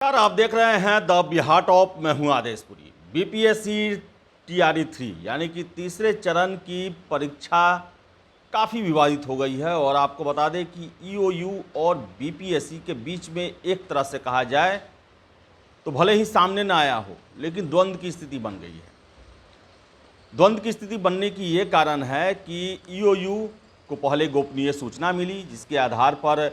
यार आप देख रहे हैं द बिहार टॉप। मैं हूं आदेशपुरी। बीपीएससी टीआरई 3 यानी कि तीसरे चरण की परीक्षा काफ़ी विवादित हो गई है। और आपको बता दें कि ईओयू और बीपीएससी के बीच में एक तरह से कहा जाए तो भले ही सामने ना आया हो, लेकिन द्वंद्व की स्थिति बन गई है। द्वंद्व की स्थिति बनने की ये कारण है कि ईओयू को पहले गोपनीय सूचना मिली, जिसके आधार पर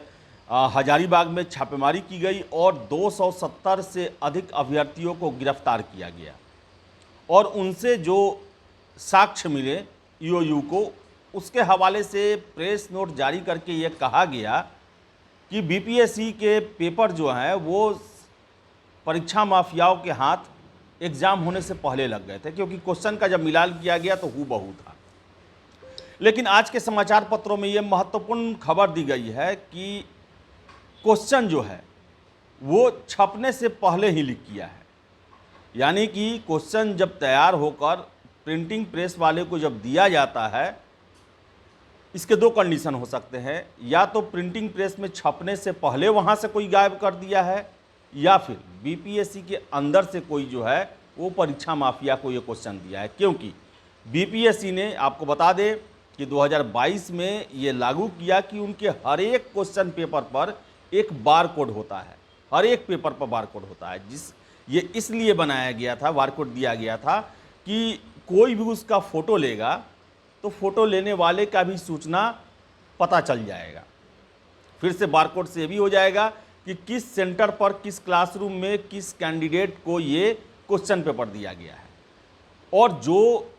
हजारीबाग में छापेमारी की गई और 270 से अधिक अभ्यर्थियों को गिरफ्तार किया गया। और उनसे जो साक्ष्य मिले ईओयू को, उसके हवाले से प्रेस नोट जारी करके ये कहा गया कि बीपीएससी के पेपर जो हैं वो परीक्षा माफियाओं के हाथ एग्ज़ाम होने से पहले लग गए थे, क्योंकि क्वेश्चन का जब मिलान किया गया तो हूबहू था। लेकिन आज के समाचार पत्रों में ये महत्वपूर्ण खबर दी गई है कि क्वेश्चन जो है वो छपने से पहले ही लीक किया है। यानी कि क्वेश्चन जब तैयार होकर प्रिंटिंग प्रेस वाले को जब दिया जाता है, इसके दो कंडीशन हो सकते हैं। या तो प्रिंटिंग प्रेस में छपने से पहले वहाँ से कोई गायब कर दिया है, या फिर बीपीएससी के अंदर से कोई जो है वो परीक्षा माफिया को ये क्वेश्चन दिया है। क्योंकि बीपीएससी ने, आपको बता दें कि 2022 में ये लागू किया कि उनके हर एक क्वेश्चन पेपर पर एक बार कोड होता है। हर एक पेपर पर बार कोड होता है। ये इसलिए बनाया गया था, बार कोड दिया गया था कि कोई भी उसका फ़ोटो लेगा तो फ़ोटो लेने वाले का भी सूचना पता चल जाएगा। फिर से बार कोड से ये भी हो जाएगा कि किस सेंटर पर, किस क्लासरूम में, किस कैंडिडेट को ये क्वेश्चन पेपर दिया गया है। और जो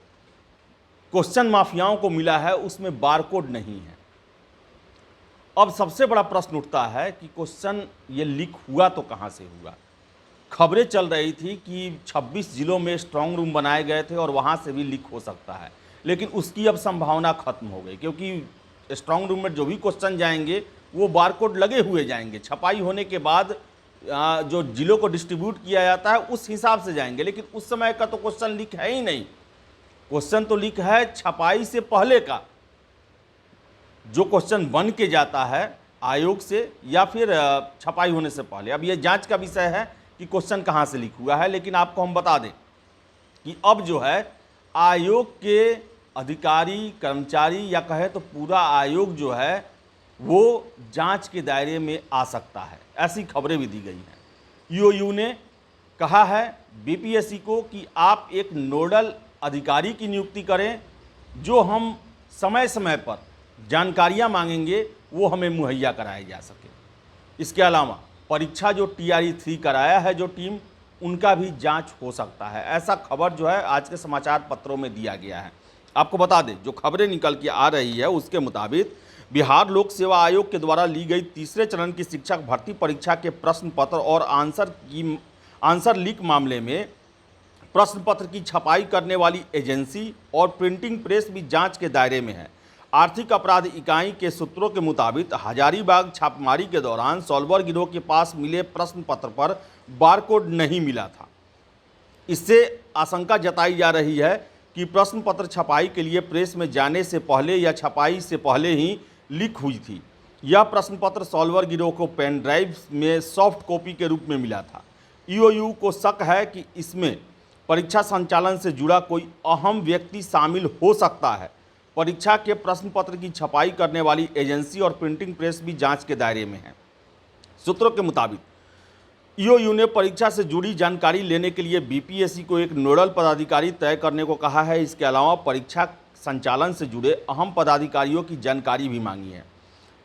क्वेश्चन माफियाओं को मिला है उसमें बार कोड नहीं है। अब सबसे बड़ा प्रश्न उठता है कि क्वेश्चन ये लीक हुआ तो कहाँ से हुआ। खबरें चल रही थी कि 26 जिलों में स्ट्रांग रूम बनाए गए थे और वहाँ से भी लीक हो सकता है, लेकिन उसकी अब संभावना खत्म हो गई, क्योंकि स्ट्रांग रूम में जो भी क्वेश्चन जाएंगे वो बारकोड लगे हुए जाएंगे। छपाई होने के बाद जो जिलों को डिस्ट्रीब्यूट किया जाता है उस हिसाब से जाएंगे, लेकिन उस समय का तो क्वेश्चन लीक है ही नहीं। क्वेश्चन तो लीक है छपाई से पहले का, जो क्वेश्चन बन के जाता है आयोग से या फिर छपाई होने से पहले। अब ये जांच का विषय है कि क्वेश्चन कहाँ से लीक हुआ है, लेकिन आपको हम बता दें कि अब जो है आयोग के अधिकारी, कर्मचारी या कहे तो पूरा आयोग जो है वो जांच के दायरे में आ सकता है। ऐसी खबरें भी दी गई हैं। ईओयू ने कहा है बीपीएससी को कि आप एक नोडल अधिकारी की नियुक्ति करें, जो हम समय समय पर जानकारियां मांगेंगे वो हमें मुहैया कराए जा सके। इसके अलावा परीक्षा जो टीआरई 3 कराया है जो टीम, उनका भी जांच हो सकता है। ऐसा खबर जो है आज के समाचार पत्रों में दिया गया है। आपको बता दें, जो खबरें निकल के आ रही है उसके मुताबिक बिहार लोक सेवा आयोग के द्वारा ली गई तीसरे चरण की शिक्षक भर्ती परीक्षा के प्रश्न पत्र और आंसर लीक मामले में प्रश्न पत्र की छपाई करने वाली एजेंसी और प्रिंटिंग प्रेस भी जांच के दायरे में है। आर्थिक अपराध इकाई के सूत्रों के मुताबिक हजारीबाग छापेमारी के दौरान सॉल्वर गिरोह के पास मिले प्रश्न पत्र पर बारकोड नहीं मिला था। इससे आशंका जताई जा रही है कि प्रश्न पत्र छपाई के लिए प्रेस में जाने से पहले या छपाई से पहले ही लीक हुई थी। यह प्रश्न पत्र सॉल्वर गिरोह को पेन ड्राइव में सॉफ्ट कॉपी के रूप में मिला था। ईओयू को शक है कि इसमें परीक्षा संचालन से जुड़ा कोई अहम व्यक्ति शामिल हो सकता है। परीक्षा के प्रश्न पत्र की छपाई करने वाली एजेंसी और प्रिंटिंग प्रेस भी जांच के दायरे में है। सूत्रों के मुताबिक ईओयू ने परीक्षा से जुड़ी जानकारी लेने के लिए बीपीएससी को एक नोडल पदाधिकारी तय करने को कहा है। इसके अलावा परीक्षा संचालन से जुड़े अहम पदाधिकारियों की जानकारी भी मांगी है।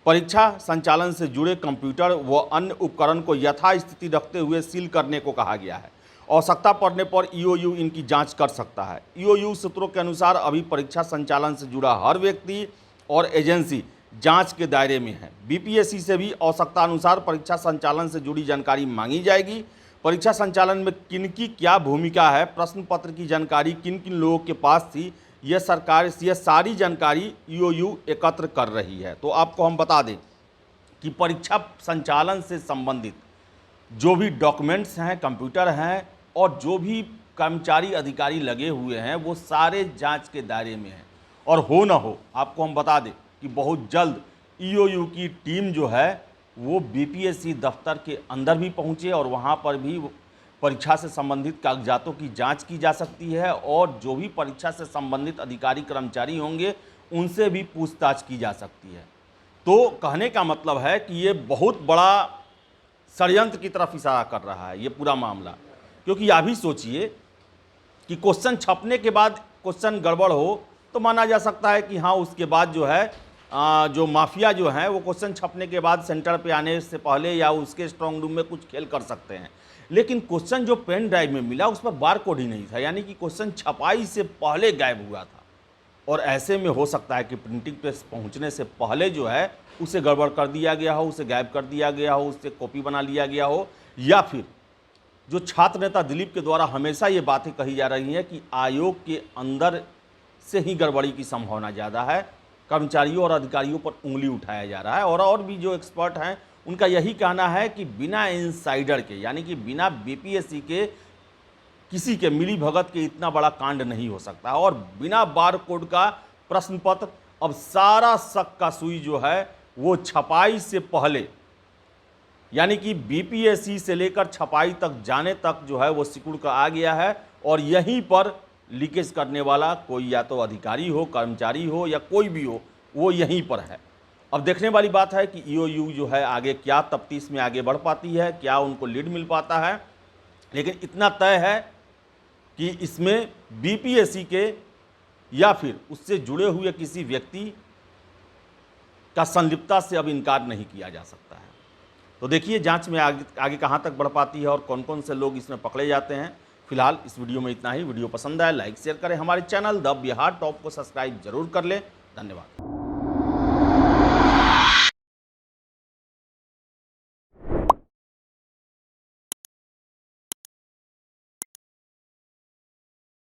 परीक्षा संचालन से जुड़े कंप्यूटर व अन्य उपकरण को यथास्थिति रखते हुए सील करने को कहा गया है। आवश्यकता पड़ने पर ईओयू इनकी जांच कर सकता है। ईओयू सूत्रों के अनुसार अभी परीक्षा संचालन से जुड़ा हर व्यक्ति और एजेंसी जांच के दायरे में है। बीपीएससी से भी आवश्यकता अनुसार परीक्षा संचालन से जुड़ी जानकारी मांगी जाएगी। परीक्षा संचालन में किनकी क्या भूमिका है, प्रश्न पत्र की जानकारी किन किन लोगों के पास थी, यह सारी जानकारी ईओयू एकत्र कर रही है। तो आपको हम बता दें कि परीक्षा संचालन से संबंधित जो भी डॉक्यूमेंट्स हैं, कंप्यूटर हैं और जो भी कर्मचारी अधिकारी लगे हुए हैं वो सारे जांच के दायरे में हैं। और हो ना हो, आपको हम बता दें कि बहुत जल्द ईओयू की टीम जो है वो बीपीएससी दफ्तर के अंदर भी पहुँचे और वहाँ पर भी परीक्षा से संबंधित कागजातों की जांच की जा सकती है और जो भी परीक्षा से संबंधित अधिकारी कर्मचारी होंगे उनसे भी पूछताछ की जा सकती है। तो कहने का मतलब है कि ये बहुत बड़ा षड्यंत्र की तरफ इशारा कर रहा है ये पूरा मामला, क्योंकि आप भी सोचिए कि क्वेश्चन छपने के बाद क्वेश्चन गड़बड़ हो तो माना जा सकता है कि हाँ उसके बाद जो है जो माफिया जो है वो क्वेश्चन छपने के बाद सेंटर पे आने से पहले या उसके स्ट्रांग रूम में कुछ खेल कर सकते हैं, लेकिन क्वेश्चन जो पेन ड्राइव में मिला उस पर बार कोड ही नहीं था, यानी कि क्वेश्चन छपाई से पहले गायब हुआ था। और ऐसे में हो सकता है कि प्रिंटिंग प्रेस पहुंचने से पहले जो है उसे गड़बड़ कर दिया गया हो, उसे गायब कर दिया गया हो, उससे कॉपी बना लिया गया हो, या फिर जो छात्र नेता दिलीप के द्वारा हमेशा ये बातें कही जा रही हैं कि आयोग के अंदर से ही गड़बड़ी की संभावना ज़्यादा है, कर्मचारियों और अधिकारियों पर उंगली उठाया जा रहा है। और भी जो एक्सपर्ट हैं उनका यही कहना है कि बिना इनसाइडर के, यानी कि बिना बीपीएससी के किसी के मिली भगत के इतना बड़ा कांड नहीं हो सकता। और बिना बार कोड का प्रश्न पत्र, अब सारा शक का सुई जो है वो छपाई से पहले, यानी कि बीपीएससी से लेकर छपाई तक जाने तक जो है वो सिकुड़ कर आ गया है और यहीं पर लीकेज करने वाला कोई या तो अधिकारी हो, कर्मचारी हो या कोई भी हो, वो यहीं पर है। अब देखने वाली बात है कि ईओयू जो है आगे क्या तफ्तीश में आगे बढ़ पाती है, क्या उनको लीड मिल पाता है, लेकिन इतना तय है कि इसमें बीपीएससी के या फिर उससे जुड़े हुए किसी व्यक्ति का संलिप्तता से अब इनकार नहीं किया जा सकता है। तो देखिए जांच में आगे कहां तक बढ़ पाती है और कौन कौन से लोग इसमें पकड़े जाते हैं। फिलहाल इस वीडियो में इतना ही। वीडियो पसंद आए लाइक शेयर करें, हमारे चैनल द बिहार टॉप को सब्सक्राइब जरूर कर लें। धन्यवाद।